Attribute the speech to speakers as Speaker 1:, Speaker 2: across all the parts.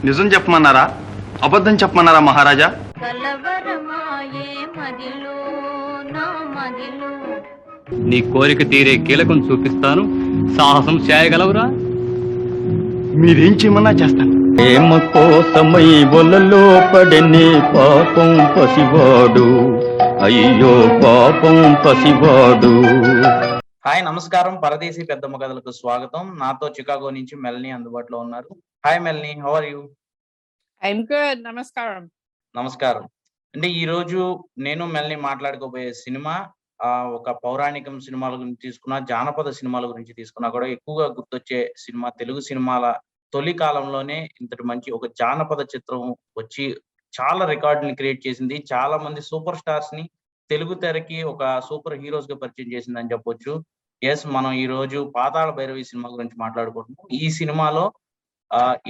Speaker 1: నిజం చెప్పమన్నారా అబద్ధం చెప్పమన్నారా మహారాజా?
Speaker 2: నీ కోరిక తీరే కీలకం చూపిస్తాను, సాహసం చేయగలవురా?
Speaker 1: మీరేం చేయమన్నా చేస్తాను.
Speaker 3: ప్రేమ కోసమై వలలో పడని పాపం పసివాడు, అయ్యో పాపం పసివాడు.
Speaker 4: హాయ్, నమస్కారం. పరదేశీ పెద్దమ్మ కథలకు స్వాగతం. నాతో చికాగో నుంచి మెల్ని అందుబాటులో ఉన్నారు. Hi Melanie, how are you?
Speaker 5: I'm good. నమస్కారం.
Speaker 4: నమస్కారం అంటే ఈ రోజు నేను మెల్ని మాట్లాడుకోబోయే సినిమా ఒక పౌరాణికం సినిమాల గురించి తీసుకున్నా, జానపద సినిమాల గురించి తీసుకున్నా కూడా ఎక్కువగా గుర్తొచ్చే సినిమా. తెలుగు సినిమాల తొలి కాలంలోనే ఇంతటి మంచి ఒక జానపద చిత్రం వచ్చి చాలా రికార్డుని క్రియేట్ చేసింది. చాలా మంది సూపర్ స్టార్స్ ని తెలుగు తెరకి ఒక సూపర్ హీరోస్ గా పరిచయం చేసిందని చెప్పొచ్చు. ఎస్, మనం ఈ రోజు పాతాళ భైరవి సినిమా గురించి మాట్లాడుకుంటున్నాం. ఈ సినిమాలో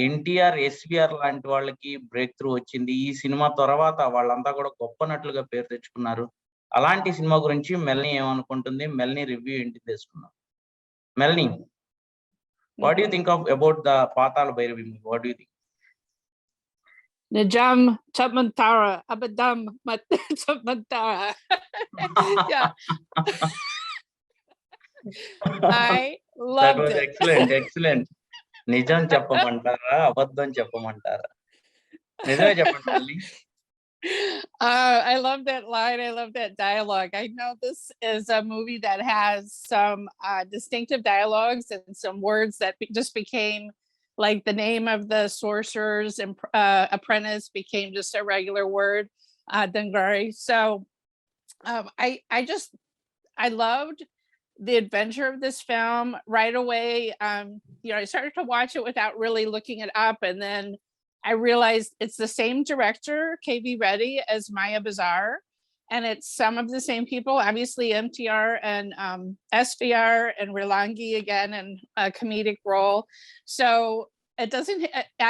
Speaker 4: ఎన్టీఆర్, ఎస్విఆర్ లాంటి వాళ్ళకి బ్రేక్ త్రూ వచ్చింది. ఈ సినిమా తర్వాత వాళ్ళంతా కూడా గొప్ప నటులుగా పేరు తెచ్చుకున్నారు. అలాంటి సినిమా గురించి మెల్ని ఏమనుకుంటుంది, మెల్ని రివ్యూ ఏంటి తెలుసుకుందాం. మెల్ని, what you think of about the Pathala Bhairavi movie? What you think?
Speaker 5: Najam Chapmantara, Abadam Chapmantara. Yeah. I loved it.
Speaker 4: Excellent. నిజం చెప్పమంటారా, అబద్ధం చెప్పమంటారా? నిజమే చెప్పండి మళ్ళీ.
Speaker 5: I love that line. I love that dialogue. I know this is a movie that has some distinctive dialogues and some words that just became like the name of the sorcerer's apprentice became just a regular word, Dungari. So I loved the adventure of this film right away. I started to watch it without really looking it up, and then I realized it's the same director, Reddy, as Maya Bazaar, and it's some of the same people. Obviously, MTR and SVR and Rilangi again in a comedic role. So it doesn't.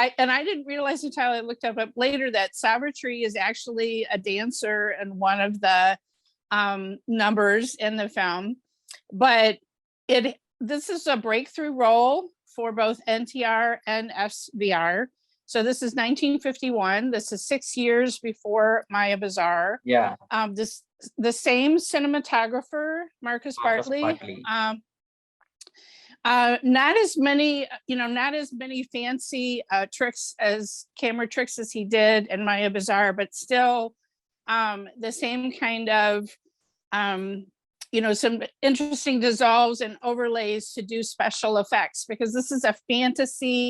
Speaker 5: I didn't realize until I looked up later that Savitri is actually a dancer in one of the numbers in the film. But this is a breakthrough role for both NTR and SVR. So this is 1951. This is 6 years before Maya Bazaar.
Speaker 4: Yeah.
Speaker 5: The same cinematographer, Marcus Bartley. Not as many fancy tricks as camera tricks as he did in Maya Bazaar, but still the same kind of some interesting dissolves and overlays to do special effects, because this is a fantasy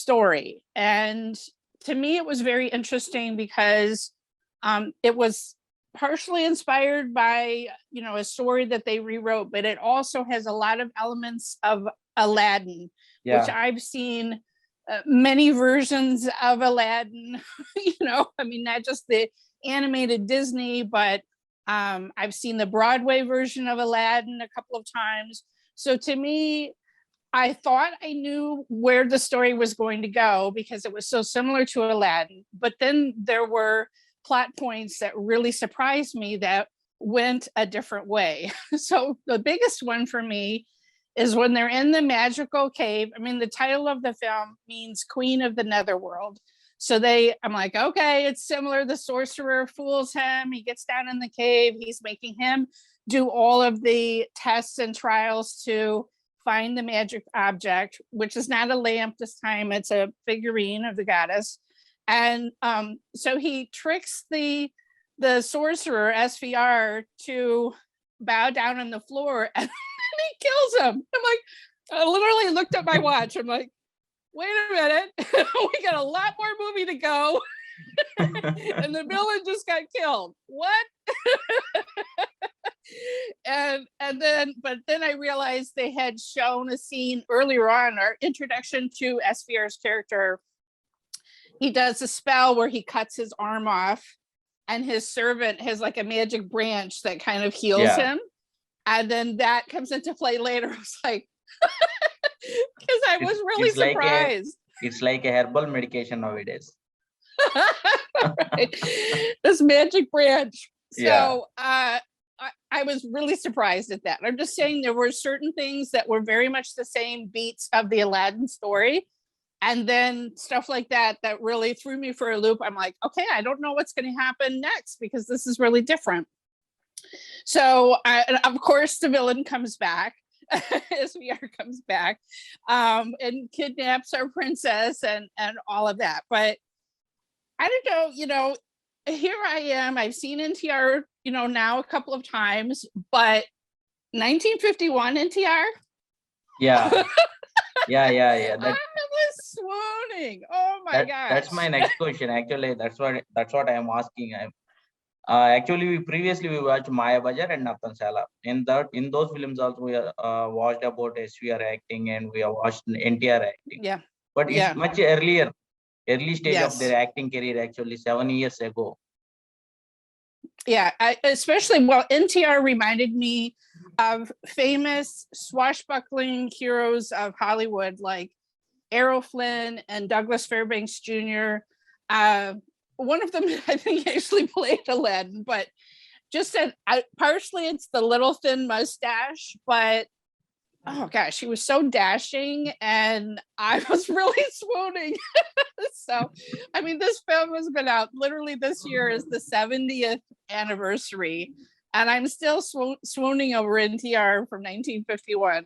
Speaker 5: story. And to me, it was very interesting because it was partially inspired by, a story that they rewrote, but it also has a lot of elements of Aladdin, which I've seen many versions of Aladdin, not just the animated Disney, but I've seen the Broadway version of Aladdin a couple of times. So to me, I thought I knew where the story was going to go because it was so similar to Aladdin. But then there were plot points that really surprised me that went a different way. So the biggest one for me is when they're in the magical cave. I mean, the title of the film means Queen of the Netherworld. So I'm like, okay, it's similar. The sorcerer fools him. He gets down in the cave. He's making him do all of the tests and trials to find the magic object, which is not a lamp this time. It's a figurine of the goddess. And so he tricks the sorcerer, SVR, to bow down on the floor, and he kills him. I'm like, I literally looked at my watch. I'm like, wait a minute, we got a lot more movie to go. And the villain just got killed. What? But then I realized they had shown a scene earlier on, our introduction to SVR's character. He does a spell where he cuts his arm off, and his servant has like a magic branch that kind of heals him. And then that comes into play later. I was like, because I was really surprised.
Speaker 4: It's like a herbal medication nowadays.
Speaker 5: Right. This magic branch. So I was really surprised at that. I'm just saying there were certain things that were very much the same beats of the Aladdin story And then stuff like that really threw me for a loop. I'm like, okay, I don't know what's going to happen next because this is really different. So of course the villain comes back. SVR comes back and kidnaps our princess and all of that. But I don't know, here I am. I've seen NTR, now a couple of times, but 1951 NTR.
Speaker 4: Yeah.
Speaker 5: I was swooning. Oh my gosh.
Speaker 4: That's my next question. Actually, that's what I am asking. Actually, we watched Maya Bajar and Nathanshala. In those films also we watched about SVR acting and we have watched NTR acting.
Speaker 5: Yeah.
Speaker 4: But it's much early stage of their acting career, actually 7 years ago.
Speaker 5: Yeah, especially, NTR reminded me of famous swashbuckling heroes of Hollywood like Errol Flynn and Douglas Fairbanks Jr. One of them, I think, actually played Aladdin, but just said, partially it's the little thin mustache, but oh gosh, he was so dashing and I was really swooning. So, I mean, this film has been out literally this year is the 70th anniversary, and I'm still swooning over NTR from 1951.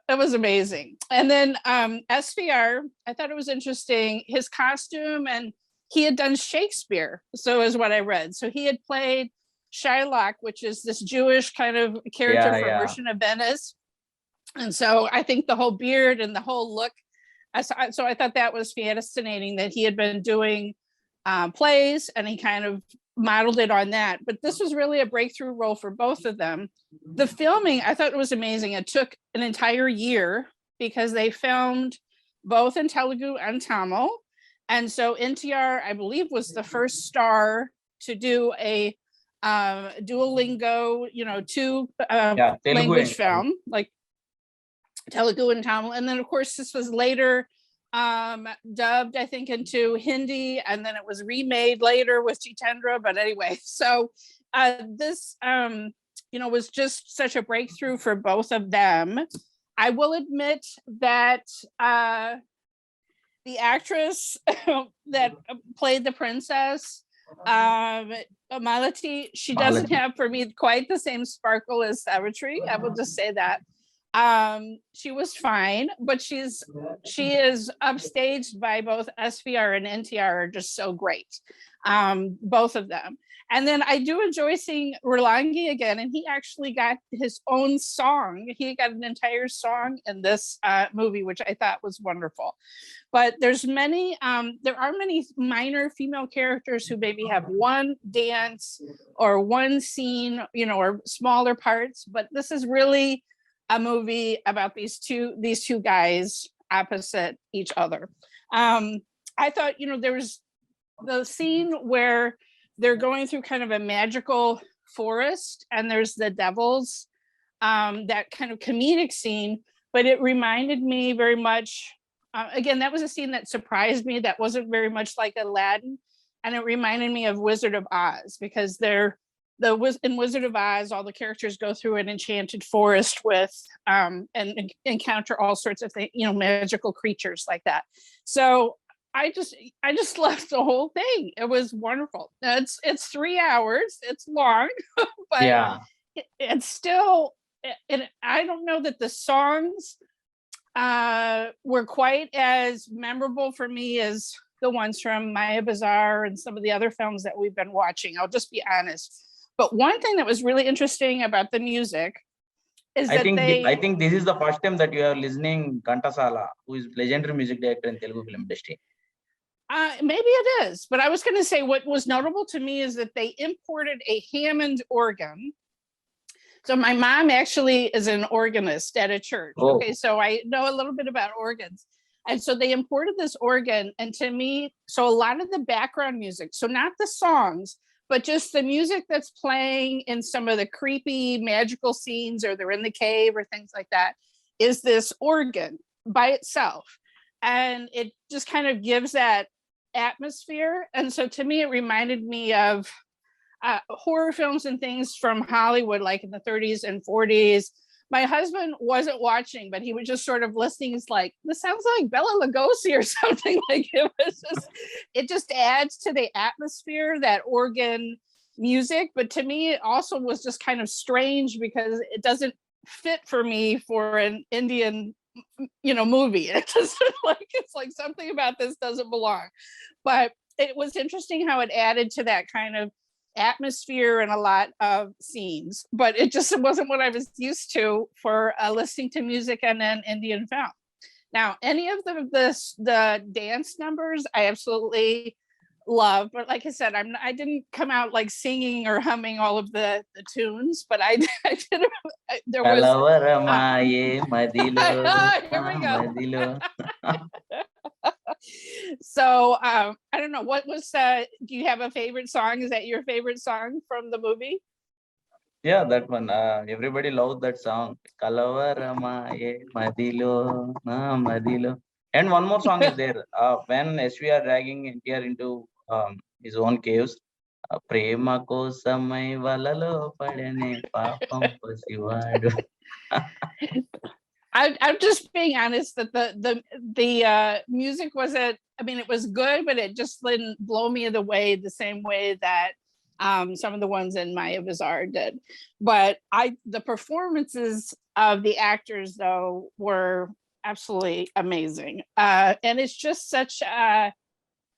Speaker 5: It was amazing. And then SVR, I thought it was interesting, his costume, and he had done Shakespeare, so is what I read. So he had played Shylock, which is this Jewish kind of character from Merchant of Venice. And so I think the whole beard and the whole look, so I thought that was fascinating that he had been doing plays and he kind of modeled it on that. But this was really a breakthrough role for both of them. The filming, I thought it was amazing. It took an entire year because they filmed both in Telugu and Tamil. And so NTR, I believe, was the first star to do a Duolingo, two language film, like Telugu and Tamil. And then, of course, this was later dubbed, I think, into Hindi, and then it was remade later with Jitendra. But anyway, so this, was just such a breakthrough for both of them. I will admit that the actress that played the princess, Malati, she doesn't have for me quite the same sparkle as Savitri. I will just say that. She was fine, but she is upstaged by both SVR and NTR are just so great. Both of them. And then I do enjoy seeing Rolangi again, and he actually got his own song. He got an entire song in this movie, which I thought was wonderful. But there are many minor female characters who maybe have one dance or one scene, or smaller parts. But this is really a movie about these two guys opposite each other. I thought, there was the scene where they're going through kind of a magical forest and there's the devils, that kind of comedic scene, but it reminded me very much, again, that was a scene that surprised me. That wasn't very much like Aladdin. And it reminded me of Wizard of Oz, because in Wizard of Oz, all the characters go through an enchanted forest with and encounter all sorts of things, magical creatures like that. So I just loved the whole thing. It was wonderful. It's 3 hours. It's long, but it's still. I don't know that the songs were quite as memorable for me as the ones from Maya Bazaar and some of the other films that we've been watching. I'll just be honest. But one thing that was really interesting about the music is I
Speaker 4: think this is the first time that you are listening Ghantasala, who is legendary music director in Telugu film industry.
Speaker 5: Maybe it is, but I was going to say what was notable to me is that they imported a Hammond organ. So my mom actually is an organist at a church. Oh. Okay, so I know a little bit about organs. And so they imported this organ, and to me, so a lot of the background music, so not the songs, but just the music that's playing in some of the creepy magical scenes, or they're in the cave or things like that, is this organ by itself. And it just kind of gives that atmosphere. And so to me, it reminded me of horror films and things from Hollywood, like in the 30s and 40s, my husband wasn't watching, but he was just sort of listening. He's like, this sounds like Bela Lugosi or something. Like it just adds to the atmosphere, that organ music. But to me, it also was just kind of strange because it doesn't fit for me for an Indian, movie. It's like something about this doesn't belong. But it was interesting how it added to that kind of atmosphere and a lot of scenes, but it wasn't what I was used to for listening to music and an Indian film. Now, any of the dance numbers I absolutely love, but like I said, I didn't come out like singing or humming all of the tunes, but I did. There was
Speaker 4: Kalavaramaye madilo,
Speaker 5: here we go.
Speaker 4: madilo.
Speaker 5: So I don't know, what was do you have a favorite song? Is that your favorite song from the movie?
Speaker 4: Yeah, that one. Everybody loved that song. Kalavaramaye madilo, madilo. And one more song is there. When SVR dragging NTR into his own caves. Prema kosamai valalo padane papam pasiwadu.
Speaker 5: I'm just being honest that the music wasn't, I mean, it was good, but it just didn't blow me the same way that some of the ones in Maya Bazaar did. But the performances of the actors though were absolutely amazing. And it's just such a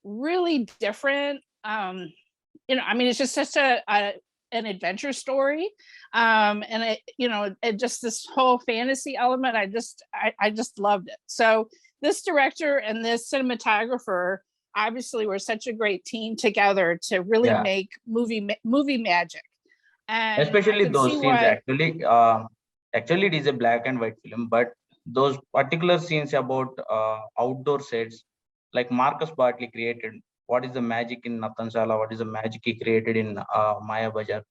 Speaker 5: really different, I mean, it's just such an adventure story. And it just this whole fantasy element, I just loved it. So this director and this cinematographer obviously were such a great team together to really make movie magic. And
Speaker 4: especially those scenes,
Speaker 5: why...
Speaker 4: actually it is a black and white film, but those particular scenes about outdoor sets, like Marcus Bartley created, what is the magic in Nathanshala, what is the magic he created in Maya Bazaar.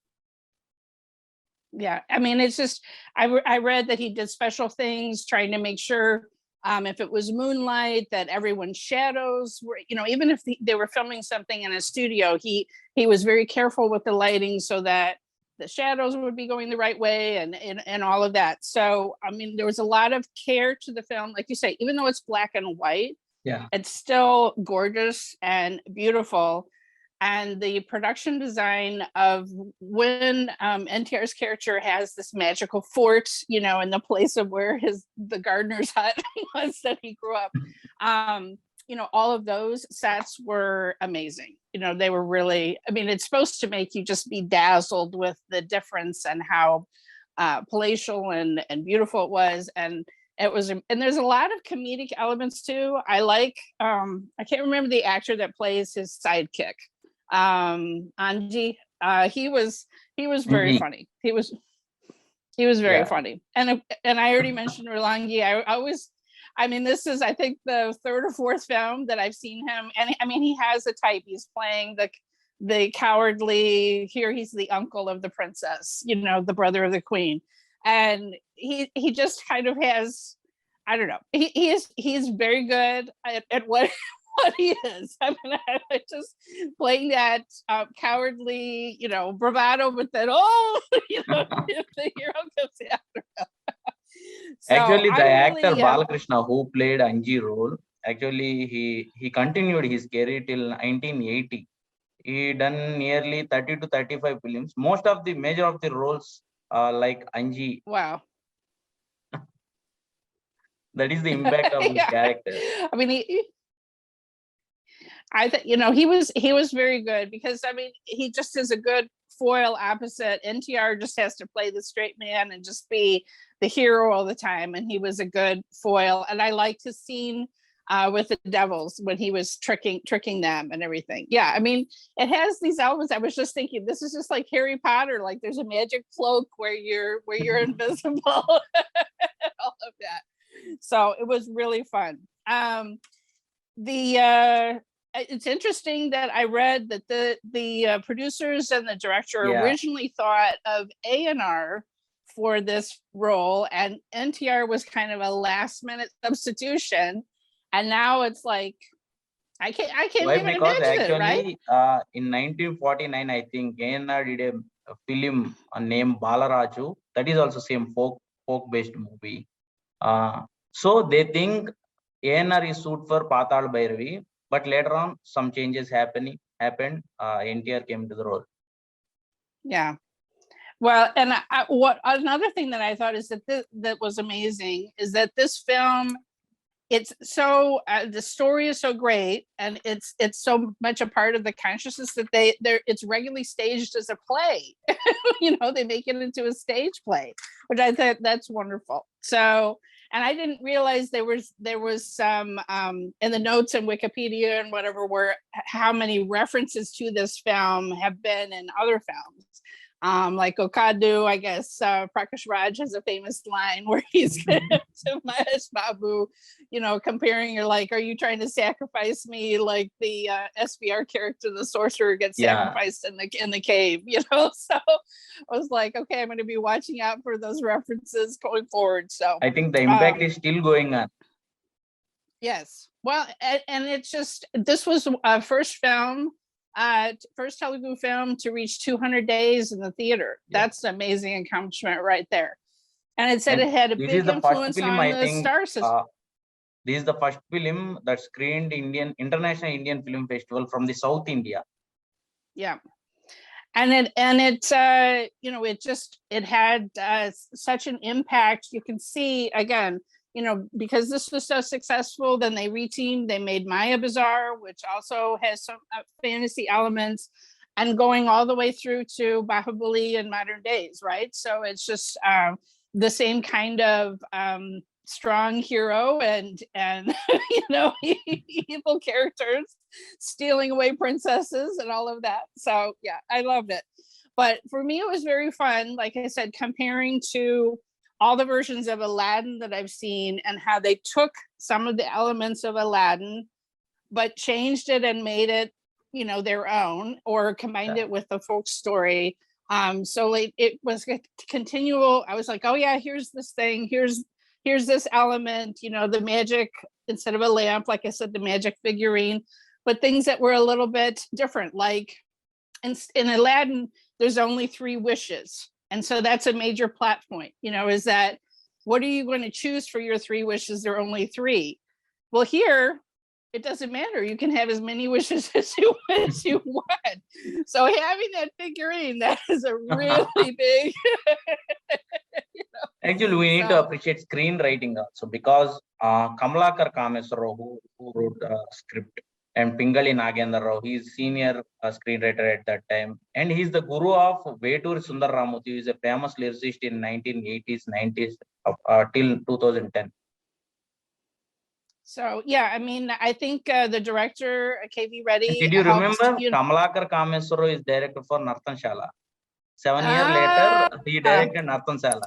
Speaker 5: Yeah, I mean, it's just, I read that he did special things trying to make sure if it was moonlight, that everyone's shadows were, even if they were filming something in a studio, he was very careful with the lighting so that the shadows would be going the right way and all of that. So, I mean, there was a lot of care to the film. Like you say, even though it's black and white, it's still gorgeous and beautiful. And the production design of when NTR's character has this magical fort, in the place of where the gardener's hut was that he grew up, all of those sets were amazing. They were really, I mean, it's supposed to make you just be dazzled with the difference and how palatial and beautiful it was. And it was, and there's a lot of comedic elements too. I like, I can't remember the actor that plays his sidekick. Anji, he was very funny. He was very funny. And I already mentioned Rulangi. I mean, this is, I think, the third or fourth film that I've seen him. And I mean, he has a type. He's playing the cowardly, here he's the uncle of the princess, the brother of the queen. And he just kind of has, I don't know. He's very good at what he is. I mean, I just playing that cowardly, bravado, but then the hero comes after him. So
Speaker 4: actually, the actor Balakrishna, who played Anji role, actually he continued his career till 1980. He done nearly 30 to 35 films. Most of the major of the roles like Anji.
Speaker 5: Wow.
Speaker 4: That is the impact of his character.
Speaker 5: I mean, he was very good, because I mean, he just is a good foil opposite. NTR just has to play the straight man and just be the hero all the time, and he was a good foil. And I liked his scene with the devils when he was tricking them and everything. Yeah, I mean, it has these elements. I was just thinking, this is just like Harry Potter, like there's a magic cloak where you're invisible and all of that. So it was really fun. It's interesting that I read that the producers and the director originally thought of A&R for this role, and NTR was kind of a last minute substitution. And now it's like, I can't
Speaker 4: Why?
Speaker 5: even
Speaker 4: Because
Speaker 5: imagine
Speaker 4: actually,
Speaker 5: it, right?
Speaker 4: In 1949, I think A&R did a film named Balaraju. That is also same folk folk based movie. So they think ANR is suit for Pathala Bhairavi, but later on some changes happened. NTR came to the role.
Speaker 5: Yeah. Well, and what another thing that I thought is that was amazing is that this film, it's so the story is so great, and it's so much a part of the consciousness that it's regularly staged as a play. They make it into a stage play, which I thought that's wonderful. So, and I didn't realize there was some in the notes in Wikipedia and whatever were how many references to this film have been in other films. Like Okadu, I guess Prakash Raj has a famous line where he's to Mahesh Babu, comparing, you're like, are you trying to sacrifice me like the SVR character, the sorcerer, gets sacrificed in the cave, So I was like, okay, I'm going to be watching out for those references going forward. So
Speaker 4: I think the impact is still going on.
Speaker 5: Yes. Well, and it's just, this was a first Telugu film to reach 200 days in the theater. That's an amazing accomplishment right there. And it said it had a big influence on the star system.
Speaker 4: This is the first film that screened International Indian Film Festival from the South India.
Speaker 5: Yeah. And it had such an impact. You can see again, because this was so successful, then they reteamed, they made Maya Bazaar, which also has some fantasy elements, and going all the way through to Bahubali in modern days, right? So it's just the same kind of strong hero and evil characters stealing away princesses and all of that. So yeah, I loved it. But for me, it was very fun, like I said, comparing to all the versions of Aladdin that I've seen and how they took some of the elements of Aladdin, but changed it and made it, their own, or combined it with the folk story. So it was a continual, I was like, oh yeah, here's this thing, here's this element, the magic, instead of a lamp, like I said, the magic figurine, but things that were a little bit different. Like in Aladdin, there's only 3 wishes. And so that's a major plot point, is that what are you going to choose for your 3 wishes? There are only 3. Well, here, it doesn't matter. You can have as many wishes as you want. So having that figurine, that is a really big.
Speaker 4: Actually, we need to appreciate screenwriting also, because Kamalakar Kameswara, who wrote the script, and Pingali Nagendra Rao, he is senior screenwriter at that time, and he's the guru of Veturi Sundar Ramurthy, who is a famous lyricist in 1980s, 90s till 2010.
Speaker 5: So yeah, I mean, I think the director KV Reddy.
Speaker 4: Did you remember Kamalakar Kameswara is director for Nartanshala? 7 years later, he directed Nartanshala.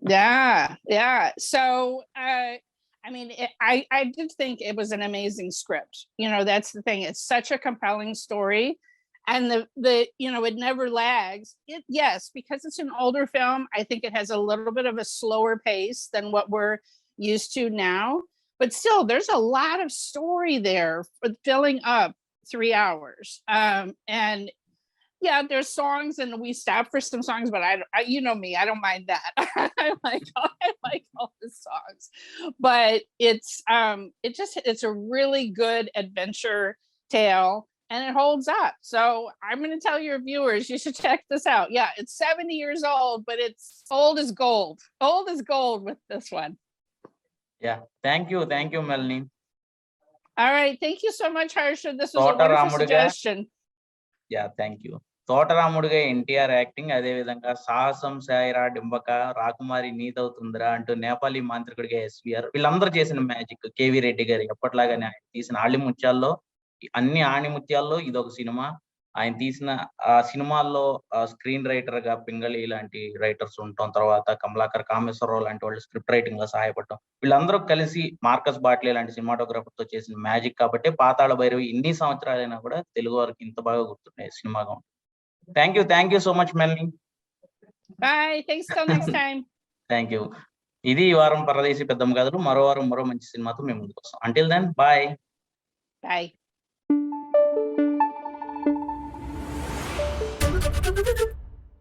Speaker 5: Yeah. So I mean, I did think it was an amazing script. That's the thing. It's such a compelling story, and it never lags. Yes, because it's an older film, I think it has a little bit of a slower pace than what we're used to now. But still, there's a lot of story there for filling up 3 hours. And yeah, there's songs, and we stop for some songs, but I me, I don't mind that. I like all the songs, but it's a really good adventure tale, and it holds up. So I'm going to tell your viewers, you should check this out. Yeah, it's 70 years old, but it's old as gold with this one.
Speaker 4: Yeah, thank you, Melanie.
Speaker 5: All right, thank you so much, Harsha. This was a wonderful suggestion.
Speaker 4: Yeah, thank you. తోటరాముడిగా NTR acting, అదే విధంగా సాహసం సాయిరా డింబక రాకుమారి నీతవుతుందిరా అంటూ Nepali మాంత్రికుడిగా SVR, వీళ్ళందరూ చేసిన magic. KV Reddy గారు ఎప్పట్లాగానే ఆయన తీసిన ఆణిముత్యాల్లో, అన్ని ఆణిముత్యాల్లో ఇదొక సినిమా. ఆయన తీసిన సినిమాల్లో స్క్రీన్ రైటర్ గా పింగళి లాంటి రైటర్స్ ఉండటం, తర్వాత కమలాకర్ కామేశ్వరరావు లాంటి వాళ్ళు స్క్రిప్ట్ రైటింగ్ లో సహాయపడటం, వీళ్ళందరూ కలిసి మార్కస్ బాట్లే లాంటి సినిమాటోగ్రాఫర్ తో చేసిన మ్యాజిక్ కాబట్టి పాతాళ భైరవి ఇన్ని సంవత్సరాలైనా కూడా తెలుగు వారికి ఇంత బాగా గుర్తున్నాయి సినిమాగా. థ్యాంక్ యూ సో మచ్ మెల్ని.
Speaker 5: Bye. Thanks till next time.
Speaker 4: Thank you. ఇది ఈ వారం పరదేశీ పెద్దమ్మ కథలు. మరో వారం మరో మంచి సినిమాతో మేము ముందుకు వస్తాం. Until then bye.
Speaker 5: Bye.